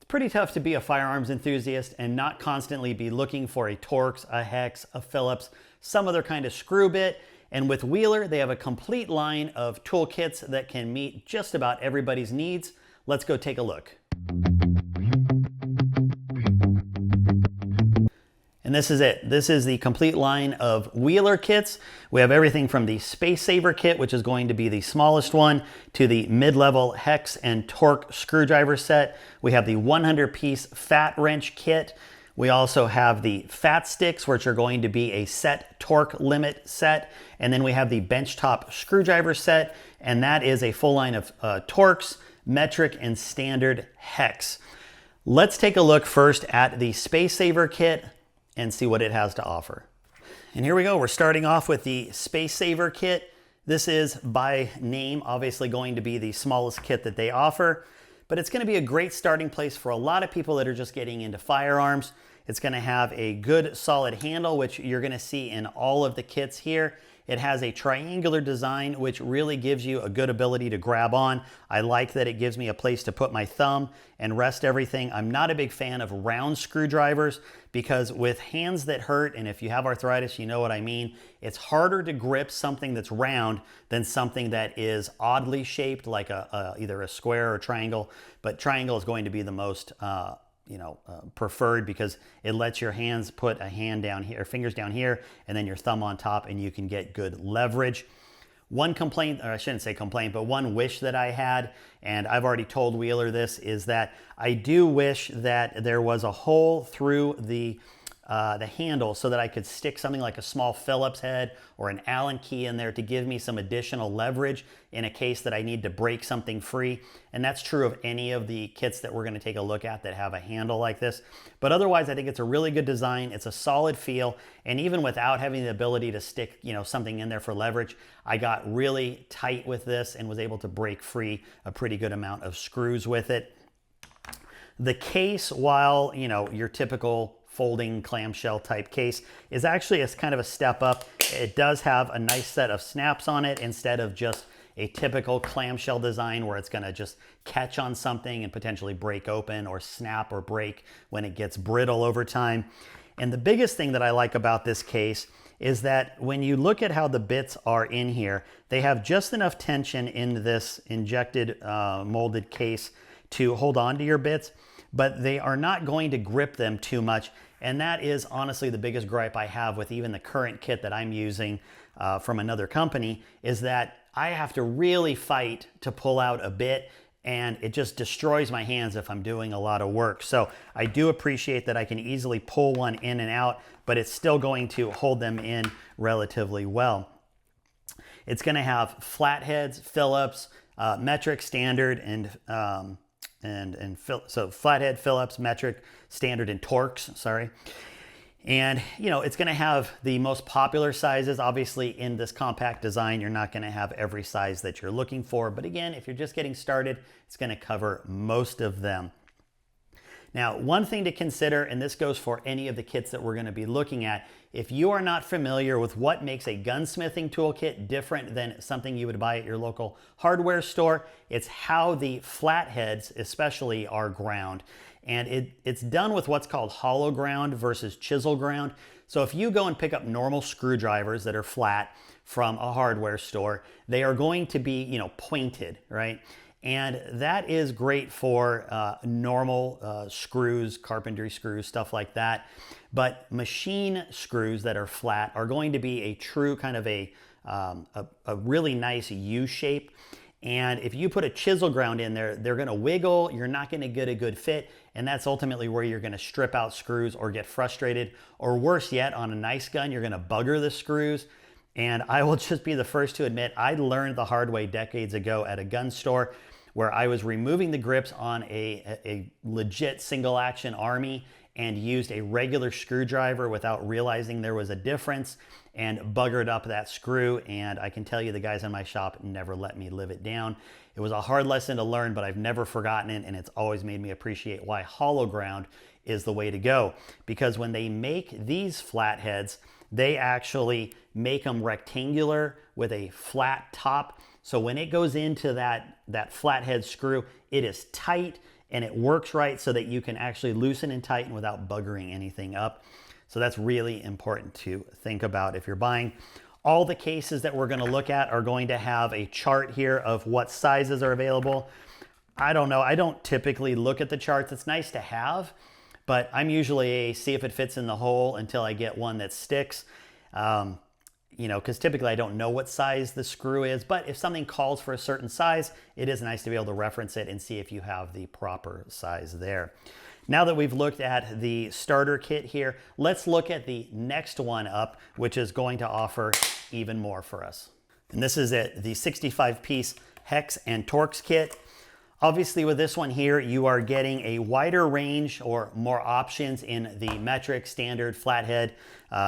pretty tough to be a firearms enthusiast and not constantly be looking for a Torx, a hex, a Phillips, some other kind of screw bit. And with Wheeler, they have a complete line of toolkits that can meet just about everybody's needs. Let's go take a look. And this is it. This is the complete line of Wheeler kits. We have everything from the Space Saver kit, which is going to be the smallest one, to the mid-level hex and Torx screwdriver set. We have the 100-piece fat wrench kit. We also have the fat sticks, which are going to be a set torque limit set. And then we have the benchtop screwdriver set, and that is a full line of Torx, metric, and standard hex. Let's take a look first at the Space Saver kit and see what it has to offer. And here we go. We're starting off with the Space Saver kit. This is by name obviously going to be the smallest kit that they offer, but it's going to be a great starting place for a lot of people that are just getting into firearms. It's going to have a good solid handle, which you're going to see in all of the kits here. It has a triangular design, which really gives you a good ability to grab on. I like that it gives me a place to put my thumb and rest everything. I'm not a big fan of round screwdrivers because with hands that hurt, and if you have arthritis, you know what I mean, it's harder to grip something that's round than something that is oddly shaped, like either a square or a triangle, but triangle is going to be the most preferred because it lets your hands put a hand down here, fingers down here, and then your thumb on top, and you can get good leverage. One complaint, or I shouldn't say complaint, but one wish that I had, and I've already told Wheeler this, is that I do wish that there was a hole through the handle so that I could stick something like a small Phillips head or an Allen key in there to give me some additional leverage in a case that I need to break something free. And that's true of any of the kits that we're going to take a look at that have a handle like this. But otherwise, I think it's a really good design. It's a solid feel. And even without having the ability to stick, something in there for leverage, I got really tight with this and was able to break free a pretty good amount of screws with it. The case, while, your typical folding clamshell type case, is actually kind of a step up. It does have a nice set of snaps on it instead of just a typical clamshell design where it's going to just catch on something and potentially break open or snap or break when it gets brittle over time. And the biggest thing that I like about this case is that when you look at how the bits are in here, they have just enough tension in this injected molded case to hold on to your bits, but they are not going to grip them too much. And that is honestly the biggest gripe I have with even the current kit that I'm using from another company, is that I have to really fight to pull out a bit, and it just destroys my hands if I'm doing a lot of work. So I do appreciate that I can easily pull one in and out, but it's still going to hold them in relatively well. It's going to have flatheads, Phillips, metric, standard, so flathead, Phillips, metric, standard, and Torx, sorry. And, it's going to have the most popular sizes. Obviously, in this compact design, you're not going to have every size that you're looking for. But again, if you're just getting started, it's going to cover most of them. Now, one thing to consider, and this goes for any of the kits that we're going to be looking at, if you are not familiar with what makes a gunsmithing toolkit different than something you would buy at your local hardware store, it's how the flatheads especially are ground. And it's done with what's called hollow ground versus chisel ground. So if you go and pick up normal screwdrivers that are flat from a hardware store, they are going to be, pointed, right? And that is great for normal screws, carpentry screws, stuff like that. But machine screws that are flat are going to be a true kind of a really nice U shape. And if you put a chisel ground in there, they're going to wiggle. You're not going to get a good fit. And that's ultimately where you're going to strip out screws or get frustrated. Or worse yet, on a nice gun, you're going to bugger the screws. And I will just be the first to admit, I learned the hard way decades ago at a gun store where I was removing the grips on a legit single action Army and used a regular screwdriver without realizing there was a difference and buggered up that screw. And I can tell you the guys in my shop never let me live it down. It was a hard lesson to learn, but I've never forgotten it, and it's always made me appreciate why hollow ground is the way to go. Because when they make these flatheads, they actually make them rectangular with a flat top. So when it goes into that flathead screw, it is tight, and it works right so that you can actually loosen and tighten without buggering anything up. So that's really important to think about if you're buying. All the cases that we're going to look at are going to have a chart here of what sizes are available. I don't know. I don't typically look at the charts. It's nice to have, but I'm usually a see if it fits in the hole until I get one that sticks. You know, because typically I don't know what size the screw is, but if something calls for a certain size, it is nice to be able to reference it and see if you have the proper size there. Now that we've looked at the starter kit here, let's look at the next one up, which is going to offer even more for us. And this is it, the 65-piece hex and Torx kit. Obviously with this one here, you are getting a wider range or more options in the metric, standard, flathead,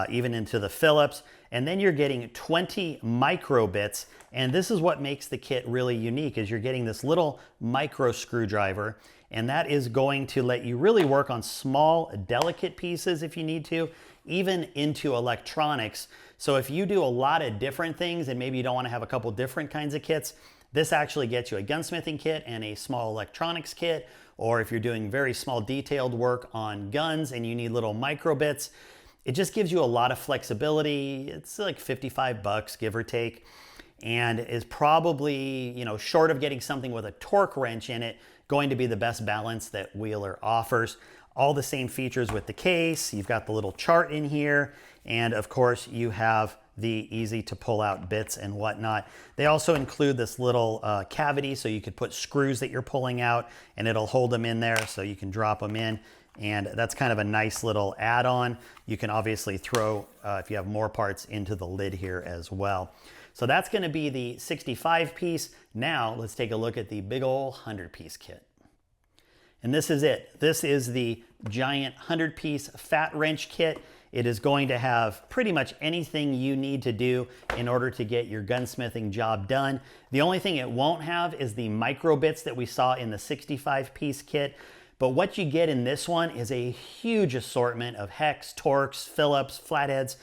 even into the Phillips. And then you're getting 20 micro bits. And this is what makes the kit really unique, is you're getting this little micro screwdriver. And that is going to let you really work on small, delicate pieces if you need to, even into electronics. So if you do a lot of different things and maybe you don't want to have a couple different kinds of kits, this actually gets you a gunsmithing kit and a small electronics kit, or if you're doing very small detailed work on guns and you need little micro bits, it just gives you a lot of flexibility. It's like 55 bucks, give or take, and is probably, you know, short of getting something with a torque wrench in it, going to be the best balance that Wheeler offers. All the same features with the case. You've got the little chart in here, and of course you have the easy to pull out bits and whatnot. They also include this little cavity so you could put screws that you're pulling out and it'll hold them in there so you can drop them in. And that's kind of a nice little add-on. You can obviously throw, if you have more parts, into the lid here as well. So that's going to be the 65-piece. Now let's take a look at the big ol' 100-piece kit. And this is it. This is the giant 100-piece fat wrench kit. It is going to have pretty much anything you need to do in order to get your gunsmithing job done. The only thing it won't have is the micro bits that we saw in the 65-piece kit. But what you get in this one is a huge assortment of hex, Torx, Phillips, flatheads,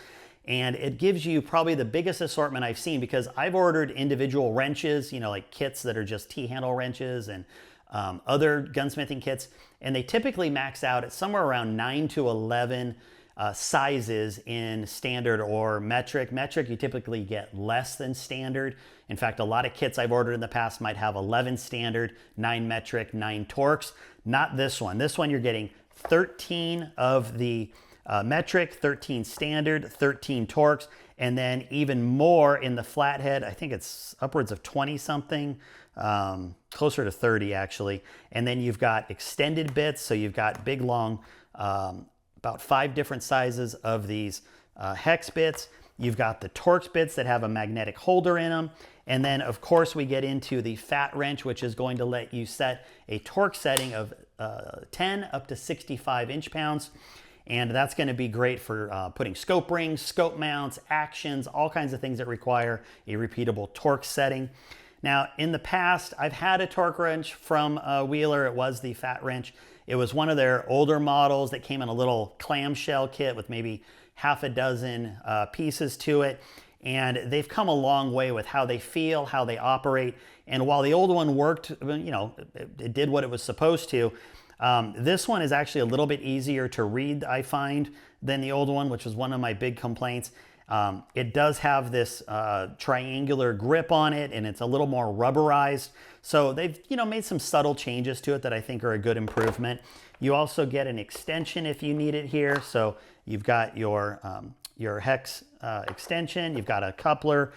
and it gives you probably the biggest assortment I've seen, because I've ordered individual wrenches, you know, like kits that are just T-handle wrenches and other gunsmithing kits, and they typically max out at somewhere around 9 to 11 sizes in standard or metric. Metric, you typically get less than standard. In fact, a lot of kits I've ordered in the past might have 11 standard, 9 metric, 9 Torx. Not this one. This one you're getting 13 of the metric, 13 standard, 13 Torx, and then even more in the flathead. I think it's upwards of 20 something, closer to 30 actually. And then you've got extended bits, so you've got big long, about 5 different sizes of these hex bits. You've got the Torx bits that have a magnetic holder in them. And then of course we get into the fat wrench, which is going to let you set a torque setting of 10 up to 65 inch-pounds. And that's going to be great for putting scope rings, scope mounts, actions, all kinds of things that require a repeatable torque setting. Now, in the past, I've had a torque wrench from Wheeler. It was the fat wrench. It was one of their older models that came in a little clamshell kit with maybe half a dozen pieces to it. And they've come a long way with how they feel, how they operate. And while the old one worked, you know, it did what it was supposed to, this one is actually a little bit easier to read, I find, than the old one, which was one of my big complaints. It does have this triangular grip on it, and it's a little more rubberized. So they've, you know, made some subtle changes to it that I think are a good improvement. You also get an extension if you need it here. So you've got your hex extension, you've got a coupler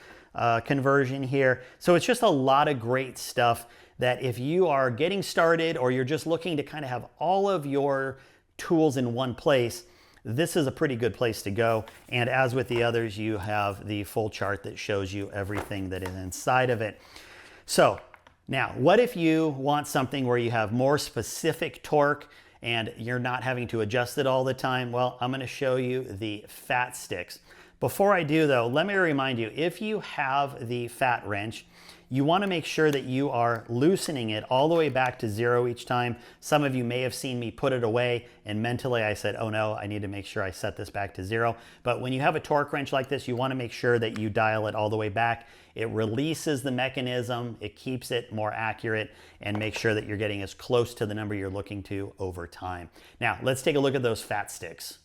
conversion here. So it's just a lot of great stuff that if you are getting started or you're just looking to kind of have all of your tools in one place, this is a pretty good place to go. And as with the others, you have the full chart that shows you everything that is inside of it. So now, what if you want something where you have more specific torque and you're not having to adjust it all the time? Well, I'm going to show you the fat sticks. Before I do though, let me remind you, if you have the fat wrench, you want to make sure that you are loosening it all the way back to 0 each time. Some of you may have seen me put it away and mentally I said, oh no, I need to make sure I set this back to 0. But when you have a torque wrench like this, you want to make sure that you dial it all the way back. It releases the mechanism, it keeps it more accurate, and make sure that you're getting as close to the number you're looking to over time. Now, let's take a look at those fat sticks.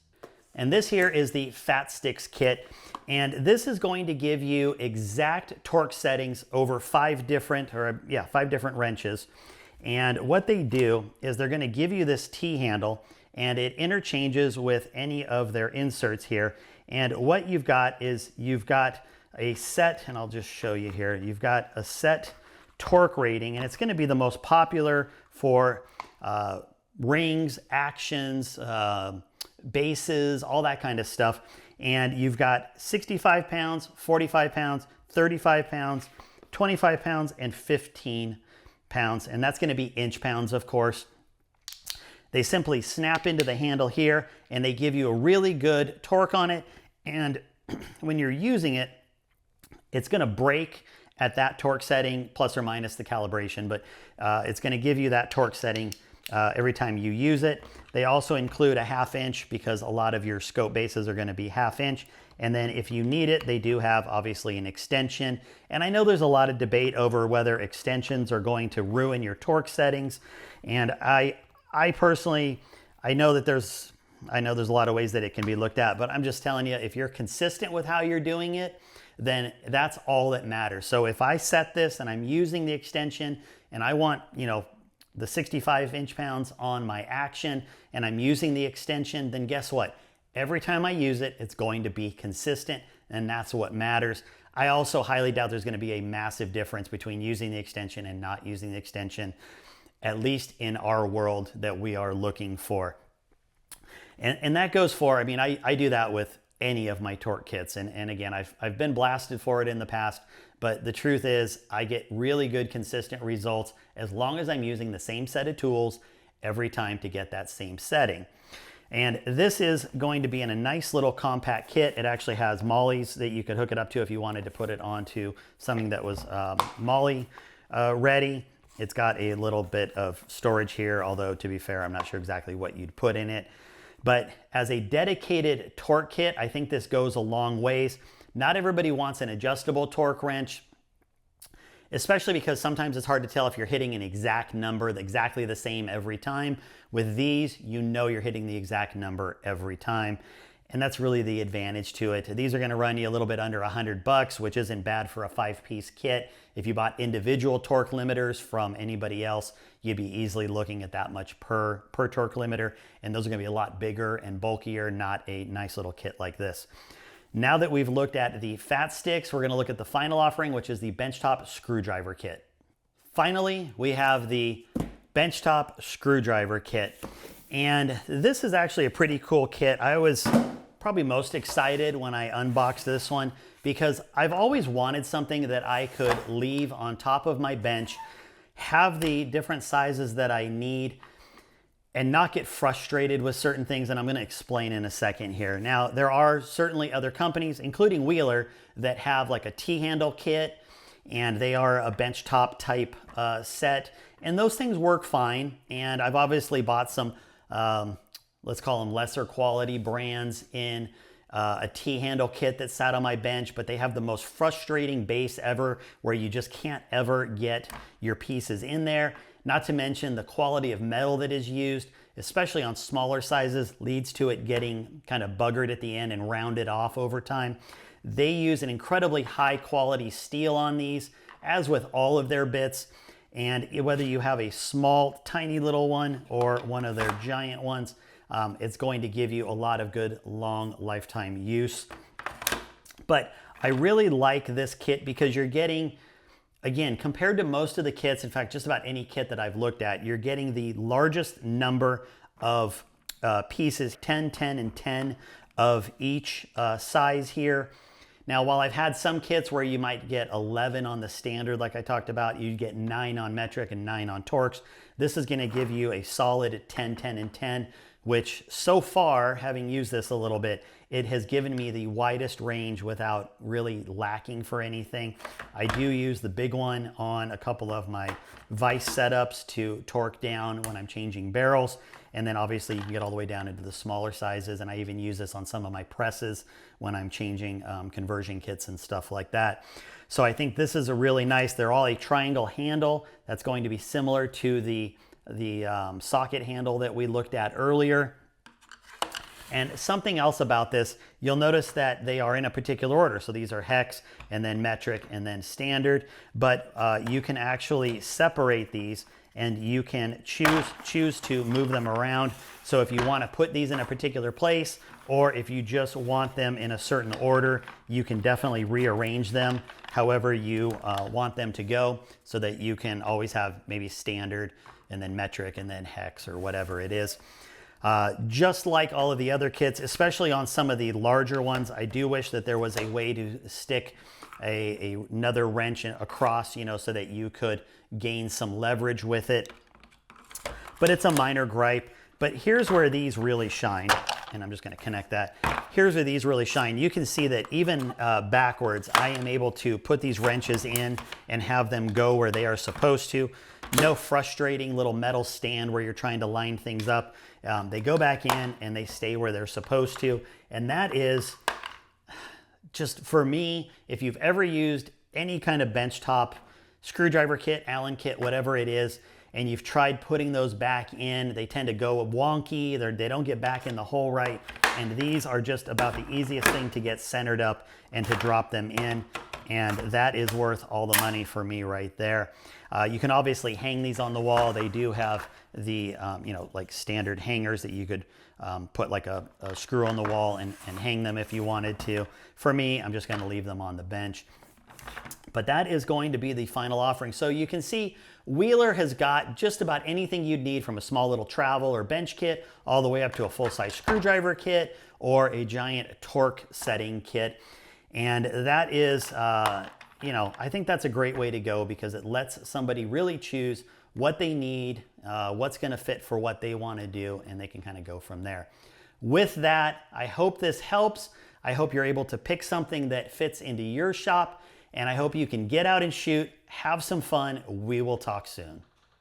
And this here is the Fat Sticks kit. And this is going to give you exact torque settings over 5 different wrenches. And what they do is they're going to give you this T-handle, and it interchanges with any of their inserts here. And what you've got is you've got a set, and I'll just show you here, you've got a set torque rating, and it's going to be the most popular for rings, actions, bases, all that kind of stuff. And you've got 65 pounds, 45 pounds, 35 pounds, 25 pounds, and 15 pounds. And that's going to be inch pounds, of course. They simply snap into the handle here, and they give you a really good torque on it. And when you're using it, it's going to break at that torque setting, plus or minus the calibration, but it's going to give you that torque setting every time you use it. They also include a 1/2 inch because a lot of your scope bases are going to be 1/2 inch. And then if you need it, they do have obviously an extension. And I know there's a lot of debate over whether extensions are going to ruin your torque settings. And I personally, I know there's a lot of ways that it can be looked at, but I'm just telling you, if you're consistent with how you're doing it, then that's all that matters. So if I set this and I'm using the extension and I want, the 65 inch-pounds on my action and I'm using the extension, then guess what? Every time I use it, it's going to be consistent, and that's what matters. I also highly doubt there's going to be a massive difference between using the extension and not using the extension, at least in our world that we are looking for. And that goes for, I do that with any of my torque kits. And again, I've been blasted for it in the past, but the truth is I get really good consistent results as long as I'm using the same set of tools every time to get that same setting. And this is going to be in a nice little compact kit. It actually has mollies that you could hook it up to if you wanted to put it onto something that was molly ready. It's got a little bit of storage here, although to be fair, I'm not sure exactly what you'd put in it. But as a dedicated torque kit, I think this goes a long ways. Not everybody wants an adjustable torque wrench, especially because sometimes it's hard to tell if you're hitting an exact number, exactly the same every time. With these, you're hitting the exact number every time. And that's really the advantage to it. These are going to run you a little bit under $100, which isn't bad for a 5-piece kit. If you bought individual torque limiters from anybody else, you'd be easily looking at that much per torque limiter. And those are going to be a lot bigger and bulkier, not a nice little kit like this. Now that we've looked at the Fat Sticks, we're going to look at the final offering, which is the benchtop screwdriver kit. Finally, we have the benchtop screwdriver kit. And this is actually a pretty cool kit. I was probably most excited when I unboxed this one because I've always wanted something that I could leave on top of my bench, have the different sizes that I need, and not get frustrated with certain things, and I'm going to explain in a second here. Now, there are certainly other companies, including Wheeler, that have like a T-handle kit, and they are a benchtop type set, and those things work fine. And I've obviously bought some let's call them lesser quality brands in a T-handle kit that sat on my bench, but they have the most frustrating base ever where you just can't ever get your pieces in there. Not to mention the quality of metal that is used, especially on smaller sizes, leads to it getting kind of buggered at the end and rounded off over time. They use an incredibly high quality steel on these, as with all of their bits. And whether you have a small, tiny little one or one of their giant ones, it's going to give you a lot of good long lifetime use. But I really like this kit because you're getting, again, compared to most of the kits, in fact, just about any kit that I've looked at, you're getting the largest number of pieces, 10, 10, and 10 of each size here. Now, while I've had some kits where you might get 11 on the standard, like I talked about, you get 9 on metric and 9 on Torx. This is going to give you a solid 10, 10, and 10, which so far, having used this a little bit, it has given me the widest range without really lacking for anything. I do use the big one on a couple of my vise setups to torque down when I'm changing barrels. And then obviously you can get all the way down into the smaller sizes. And I even use this on some of my presses when I'm changing conversion kits and stuff like that. So I think this is a really nice, they're all a triangle handle. That's going to be similar to the socket handle that we looked at earlier. And something else about this, you'll notice that they are in a particular order. So these are hex and then metric and then standard, but you can actually separate these and you can choose to move them around. So if you want to put these in a particular place, or if you just want them in a certain order, you can definitely rearrange them however you want them to go, so that you can always have maybe standard and then metric and then hex or whatever it is. Just like all of the other kits, especially on some of the larger ones, I do wish that there was a way to stick another wrench across, you know, so that you could gain some leverage with it. But it's a minor gripe. But here's where these really shine, and I'm just going to connect that. Here's where these really shine. You can see that even backwards, I am able to put these wrenches in and have them go where they are supposed to. No frustrating little metal stand where you're trying to line things up. They go back in and they stay where they're supposed to. And that is just, for me, if you've ever used any kind of benchtop screwdriver kit, Allen kit, whatever it is, and you've tried putting those back in, they tend to go wonky, they don't get back in the hole right, and these are just about the easiest thing to get centered up and to drop them in, and that is worth all the money for me right there. You can obviously hang these on the wall. They do have the, you know, like standard hangers that you could put like a screw on the wall and hang them if you wanted to. For me, I'm just gonna leave them on the bench. But that is going to be the final offering. So you can see Wheeler has got just about anything you'd need, from a small little travel or bench kit all the way up to a full-size screwdriver kit or a giant torque setting kit. And that is, you know, I think that's a great way to go, because it lets somebody really choose what they need, what's going to fit for what they want to do, and they can kind of go from there. With that, I hope this helps. I hope you're able to pick something that fits into your shop, and I hope you can get out and shoot, have some fun. We will talk soon.